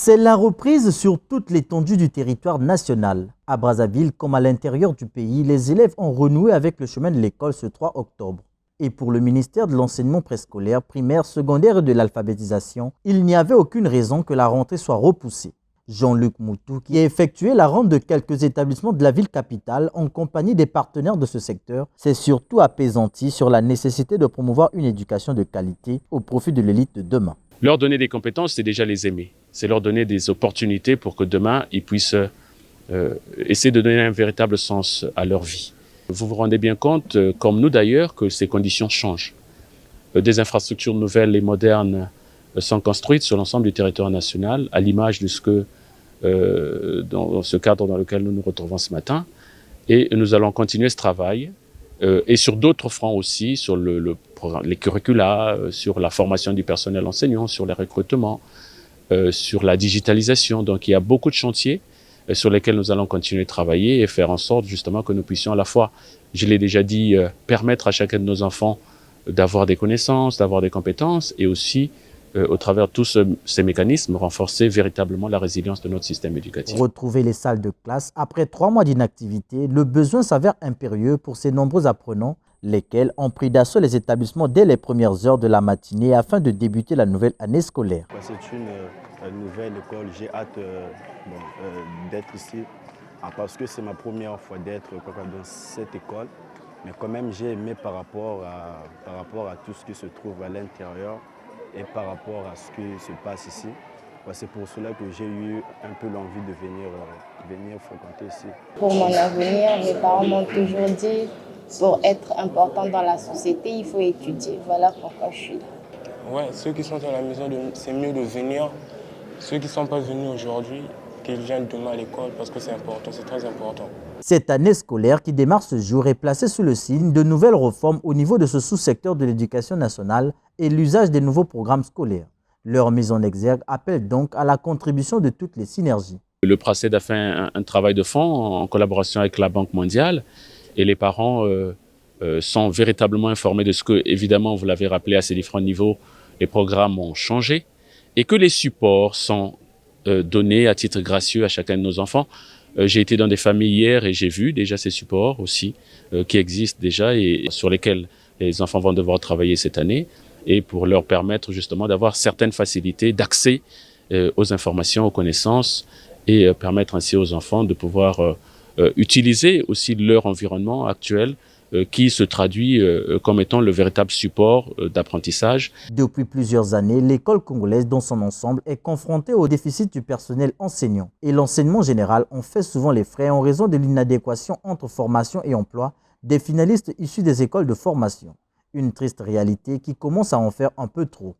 C'est la reprise sur toute l'étendue du territoire national. À Brazzaville, comme à l'intérieur du pays, les élèves ont renoué avec le chemin de l'école ce 3 octobre. Et pour le ministère de l'enseignement préscolaire, primaire, secondaire et de l'alphabétisation, il n'y avait aucune raison que la rentrée soit repoussée. Jean-Luc Moutou, qui a effectué la ronde de quelques établissements de la ville capitale en compagnie des partenaires de ce secteur, s'est surtout apaisanti sur la nécessité de promouvoir une éducation de qualité au profit de l'élite de demain. Leur donner des compétences, c'est déjà les aimer. C'est leur donner des opportunités pour que demain, ils puissent essayer de donner un véritable sens à leur vie. Vous vous rendez bien compte, comme nous d'ailleurs, que ces conditions changent. Des infrastructures nouvelles et modernes sont construites sur l'ensemble du territoire national, à l'image de ce que, dans ce cadre dans lequel nous nous retrouvons ce matin. Et nous allons continuer ce travail. Et sur d'autres fronts aussi, sur les curricula, sur la formation du personnel enseignant, sur les recrutements, sur la digitalisation. Donc il y a beaucoup de chantiers sur lesquels nous allons continuer de travailler et faire en sorte justement que nous puissions à la fois, je l'ai déjà dit, permettre à chacun de nos enfants d'avoir des connaissances, d'avoir des compétences et aussi au travers de tous ces mécanismes, renforcer véritablement la résilience de notre système éducatif. Retrouver les salles de classe après 3 mois d'inactivité, le besoin s'avère impérieux pour ces nombreux apprenants, lesquels ont pris d'assaut les établissements dès les premières heures de la matinée afin de débuter la nouvelle année scolaire. C'est une nouvelle école, j'ai hâte d'être ici parce que c'est ma première fois d'être dans cette école. Mais quand même, j'ai aimé par rapport à tout ce qui se trouve à l'intérieur et par rapport à ce qui se passe ici. C'est pour cela que j'ai eu un peu l'envie de venir fréquenter ici. Pour mon avenir, mes parents m'ont toujours dit, pour être important dans la société, il faut étudier. Voilà pourquoi je suis là. Ouais, ceux qui sont à la maison, c'est mieux de venir. Ceux qui ne sont pas venus aujourd'hui, qu'ils viennent demain à l'école parce que c'est important, c'est très important. Cette année scolaire qui démarre ce jour est placée sous le signe de nouvelles réformes au niveau de ce sous-secteur de l'éducation nationale et l'usage des nouveaux programmes scolaires. Leur mise en exergue appelle donc à la contribution de toutes les synergies. Le PRACED a fait un travail de fond en collaboration avec la Banque mondiale et les parents sont véritablement informés de ce que, évidemment, vous l'avez rappelé à ces différents niveaux, les programmes ont changé et que les supports sont donnés à titre gracieux à chacun de nos enfants. J'ai été dans des familles hier et j'ai vu déjà ces supports aussi qui existent déjà et sur lesquels les enfants vont devoir travailler cette année et pour leur permettre justement d'avoir certaines facilités d'accès aux informations, aux connaissances et permettre ainsi aux enfants de pouvoir utiliser aussi leur environnement actuel qui se traduit comme étant le véritable support d'apprentissage. Depuis plusieurs années, l'école congolaise dans son ensemble est confrontée au déficit du personnel enseignant. Et l'enseignement général en fait souvent les frais en raison de l'inadéquation entre formation et emploi des finalistes issus des écoles de formation. Une triste réalité qui commence à en faire un peu trop.